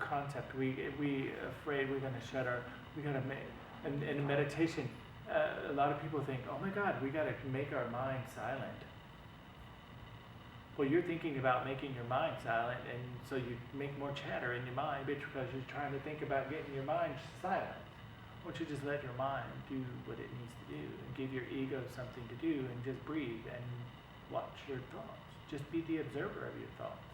concept. We afraid we're going to shut our. We got to make. And in meditation, a lot of people think, oh my God, we got to make our mind silent. Well, you're thinking about making your mind silent, and so you make more chatter in your mind because you're trying to think about getting your mind silent. Why don't you just let your mind do what it needs to do and give your ego something to do and just breathe and watch your thoughts. Just be the observer of your thoughts.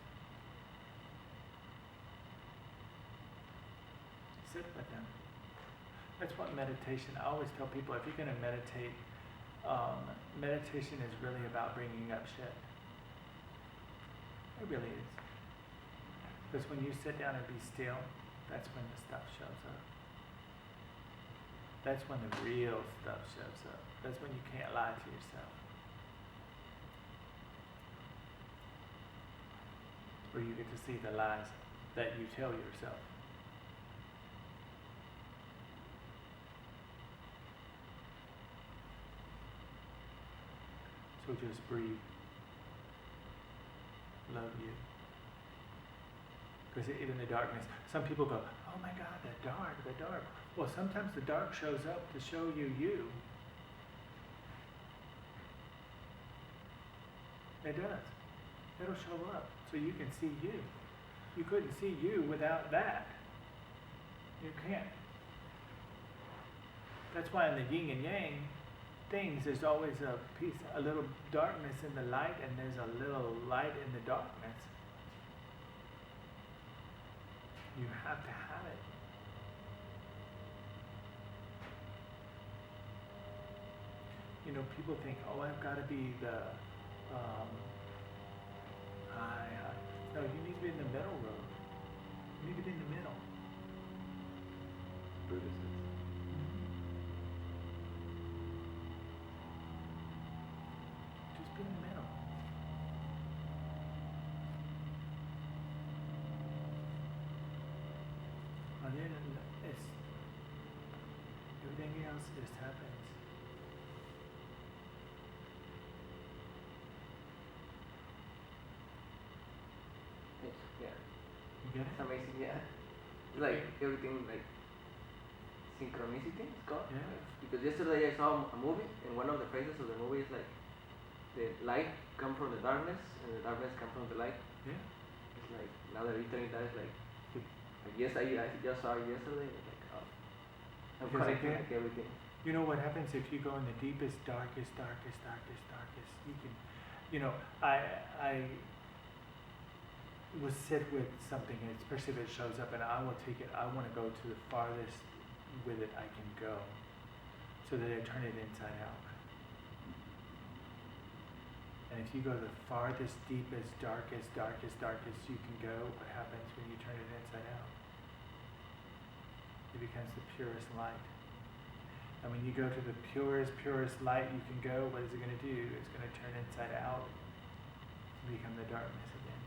Sit with them. That's what meditation, I always tell people, if you're going to meditate, meditation is really about bringing up shit. It really is. Because when you sit down and be still, that's when the stuff shows up. That's when the real stuff shows up. That's when you can't lie to yourself. Or you get to see the lies that you tell yourself. So just breathe. Love you. Because even the darkness, some people go, oh my God, the dark. Well, sometimes the dark shows up to show you you. It does. It'll show up so you can see you. You couldn't see you without that. You can't. That's why in the yin and yang things, there's always a little darkness in the light, and there's a little light in the darkness. You have to have it. You know, people think, oh, I've got to be the high. No, you need to be in the middle road. You need to be in the middle. Buddhist. Just be in the middle. And then everything else just happens. Yeah. You get it? It's amazing, yeah. It's like everything, like synchronicity, it's called. Yeah. Because yesterday I saw a movie, and one of the phrases of the movie is like, the light comes from the darkness, and the darkness comes from the light. Yeah. It's like, now that you're telling that, it's like yes, I just saw it yesterday, it's like, oh, I'm Because connecting again, like everything. you know what happens if you go in the deepest, darkest, you can, you know, I will sit with something, and especially if it shows up, and I will take it, I want to go to the farthest with it I can go, so that I turn it inside out. And if you go the farthest, deepest, darkest you can go, what happens when you turn it inside out? It becomes the purest light. And when you go to the purest light you can go, what is it going to do? It's going to turn inside out and become the darkness again.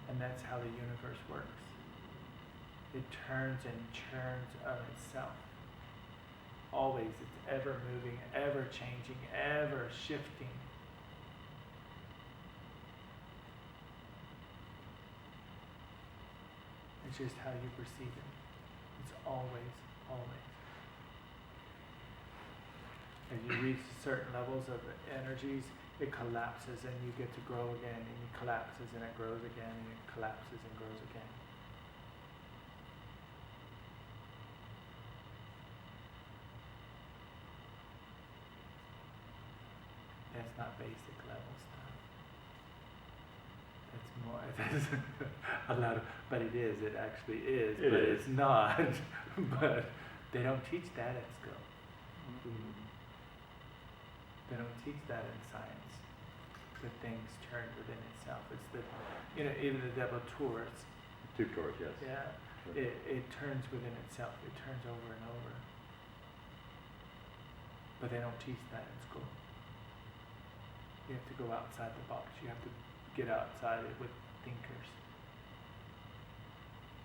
And that's how the universe works. It turns and churns of itself. Always, it's ever moving, ever changing, ever shifting. It's just how you perceive it. It's always. As you reach certain levels of energies, it collapses and you get to grow again, and it collapses and it grows again, and it collapses and grows again. That's not basic level stuff. That's more, that's a lot of, but it is, it actually is, but it's not. But they don't teach that at school. Mm-hmm. They don't teach that in science. The things turn within itself. It's the, you know, even the devil tours. Two tours, yes. Yeah, Sure. it turns within itself. It turns over and over. But they don't teach that in school. You have to go outside the box. You have to get outside it with thinkers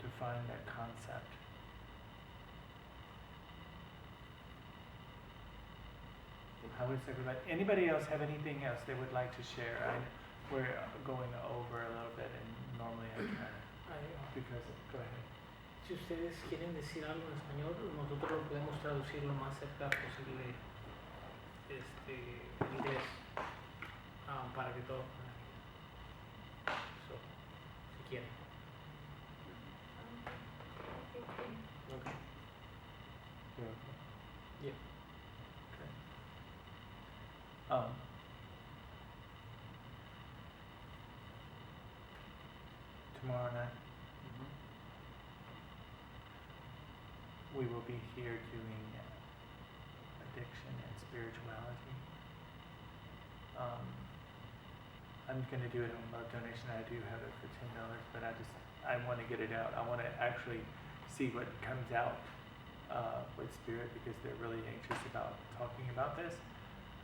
to find that concept. How is everybody? Anybody else have anything else they would like to share? We're going over a little bit, and normally I try to because, go ahead. Si ustedes quieren decir algo en español, nosotros lo podemos traducir lo más cerca posible en inglés para que todos puedan entender. So, si quieren. Okay. You're okay? Yeah. Okay. Tomorrow night we will be here doing addiction and spirituality. I'm gonna do it on love donation. I do have it for $10, but I want to get it out. I want to actually see what comes out with Spirit, because they're really anxious about talking about this,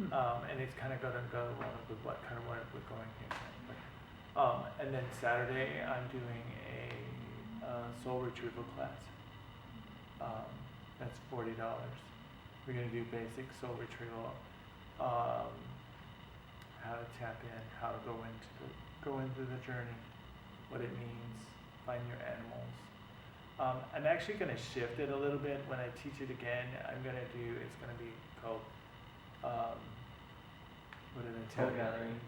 and it's kind of going to go along with what we're going here. And then Saturday I'm doing a soul retrieval class. That's $40. We're going to do basic soul retrieval, how to tap in, how to go into the journey, what it means, find your animals. I'm actually going to shift it a little bit when I teach it again. It's going to be called, what did I tell Soul you? gathering.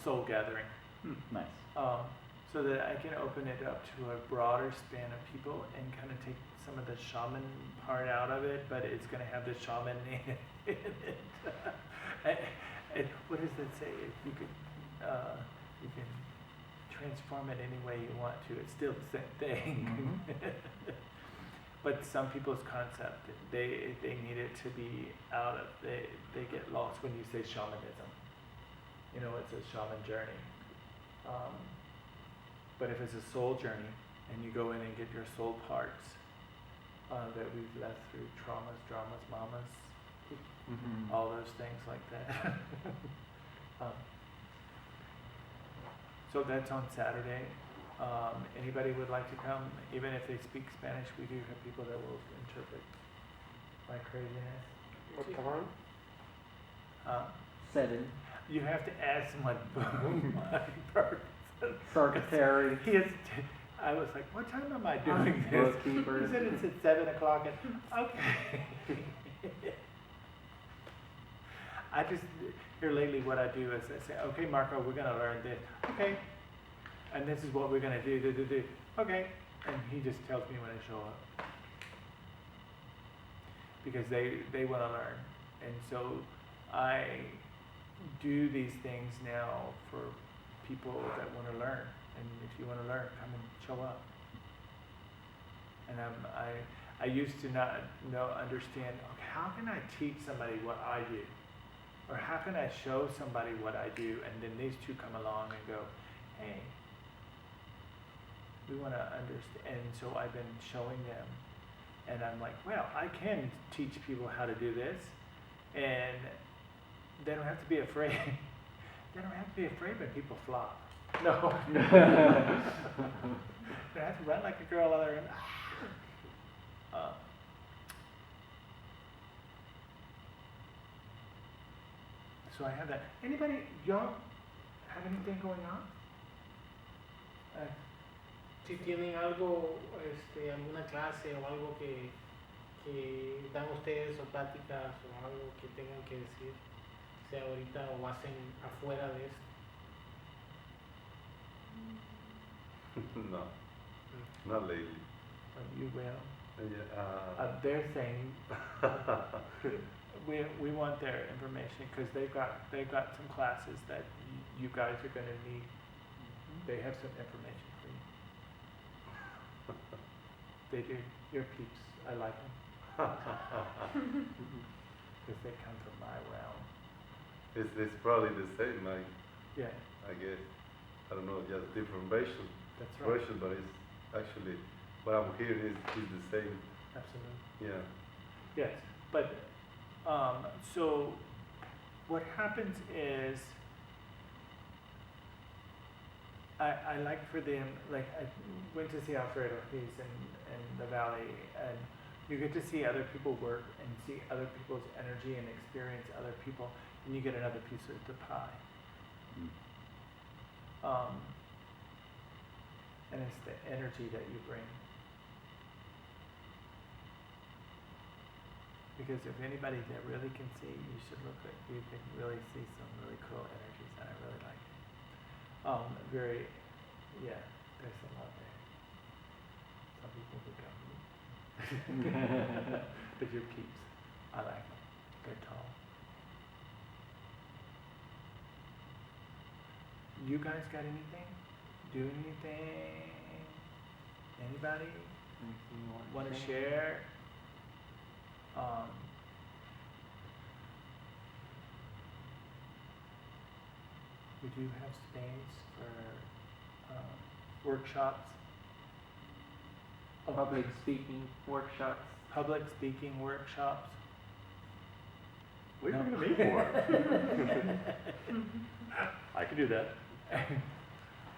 Soul gathering. Nice. So that I can open it up to a broader span of people and kind of take some of the shaman part out of it, but it's going to have the shaman in it. What does that say? If you can transform it any way you want to. It's still the same thing. But some people's concept, they need it to be out of, they get lost when you say shamanism. You know, it's a shaman journey. But if it's a soul journey and you go in and get your soul parts that we've left through traumas, dramas, mamas, all those things like that. So that's on Saturday. Anybody would like to come, even if they speak Spanish, we do have people that will interpret my craziness. What time? 7. You have to ask my person. Secretary. I was like, what time am I doing this? Bookkeeper. He said it's at 7 o'clock. And, okay. I just, here lately what I do is I say, okay, Marco, we're going to learn this. Okay. And this is what we're going to do. Okay. And he just tells me when I show up. Because they want to learn. And so I do these things now for people that want to learn. And if you want to learn, come and show up. And I used to not understand, okay, how can I teach somebody what I do? Or how can I show somebody what I do? And then these two come along and go, hey, we want to understand. And so I've been showing them. And I'm like, well, I can teach people how to do this. And they don't have to be afraid. They don't have to be afraid when people flop. No. They have to run like a girl other end. So I have that. Anybody, y'all have anything going on? Si tienen algo, alguna clase o algo que dan ustedes o pláticas o algo que tengan que decir, sea ahorita o hacen afuera de esto. No, not lately. You will. Yeah, They're saying we want their information because they've got some classes that you guys are going to need. They have some information for you. They do. Your peeps. I like them. Because they come from my realm. it's probably the same, Yeah, I guess. I don't know, just different version, that's right. but it's actually what I'm hearing is the same. Absolutely. Yeah. Yes, but so what happens is I like for them, like I went to see Alfredo, he's in the valley, and you get to see other people work and see other people's energy and experience other people, and you get another piece of the pie. and it's the energy that you bring. Because if anybody that really can see, you should look at, you can really see some really cool energies, and I really like it. Yeah, there's a lot there. Some people would go, but you're peeps. I like them. They're tall. You guys got anything? Do anything? Anybody Anything you want to say? share? We do have space for workshops. Oh, Public speaking workshops. public speaking workshops. What are you No. looking at me for? I can do that.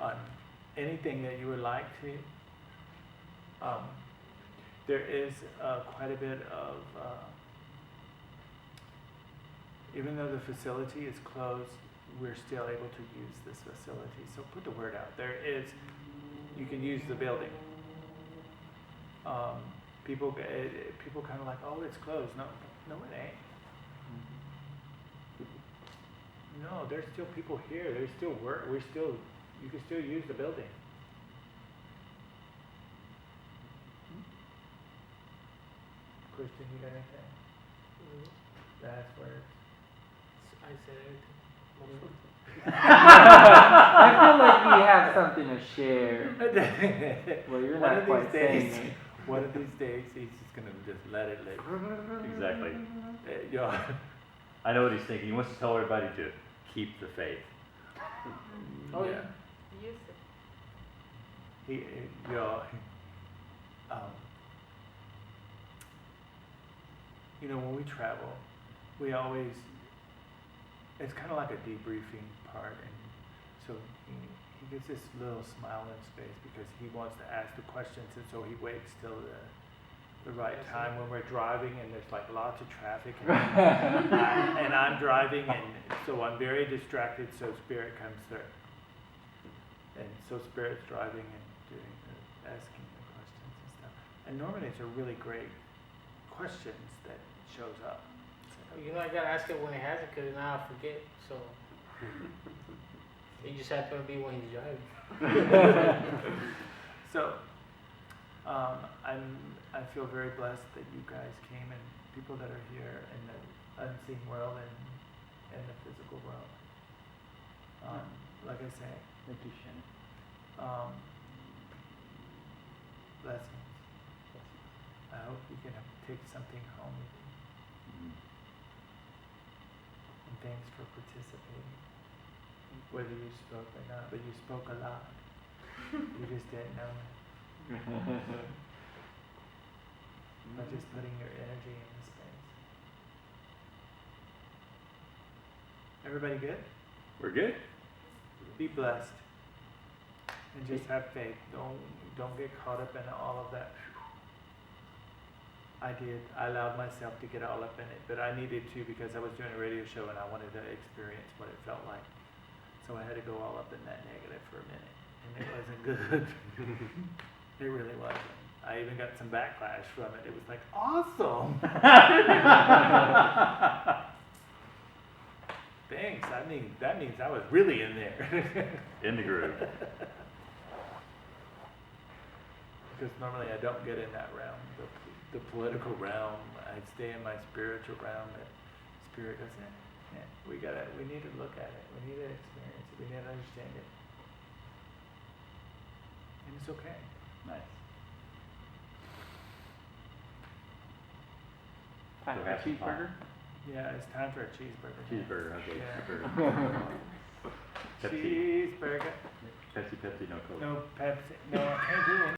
On anything that you would like to. There is quite a bit of, even though the facility is closed, we're still able to use this facility. So put the word out. You can use the building. People kind of like, oh, it's closed. No, it ain't. No, there's still people here. There's still work. You can still use the building. Christian, you got anything? Last words. I said everything. I feel like you have something to share. Well, you're One not of quite these days, saying it. one of these days, he's just gonna just let it live. Exactly. Yeah. I know what he's thinking. He wants to tell everybody to keep the faith. Oh, yeah. Use it. When we travel, we always, it's kind of like a debriefing part, and so he gets this little smile on his face because he wants to ask the questions, and so he waits till the right time when we're driving and there's like lots of traffic and I'm driving, and so I'm very distracted, so Spirit comes through. And so Spirit's driving and asking the questions and stuff. And normally it's a really great questions that shows up. You know, I gotta ask it when it has it, cause now I forget. So it just happened to be when he's driving. So I feel very blessed that you guys came, and people that are here in the unseen world and in the physical world. Like I say, Thank you, Shannon. blessings. I hope you can take something home with you. And thanks for participating. Whether you spoke or not, but you spoke a lot. You just didn't know it. By just putting your energy in the space. Everybody good? We're good. Be blessed. And just have faith. Don't get caught up in all of that. I allowed myself to get all up in it, but I needed to because I was doing a radio show and I wanted to experience what it felt like. So I had to go all up in that negative for a minute, and it wasn't good. It really wasn't. I even got some backlash from it. It was like, awesome! Thanks. That means I was really in there. In the groove. Because normally I don't get in that realm, the political realm. I stay in my spiritual realm. But Spirit goes, we need to look at it. We need to experience it. We need to understand it. And it's okay. Nice. Time So for a have some fun. cheeseburger? Yeah, it's time for a cheeseburger. Cheeseburger, okay. Yeah. Cheeseburger. Pepsi. Cheeseburger. Pepsi, no Coke. No Pepsi. No, I can't do it.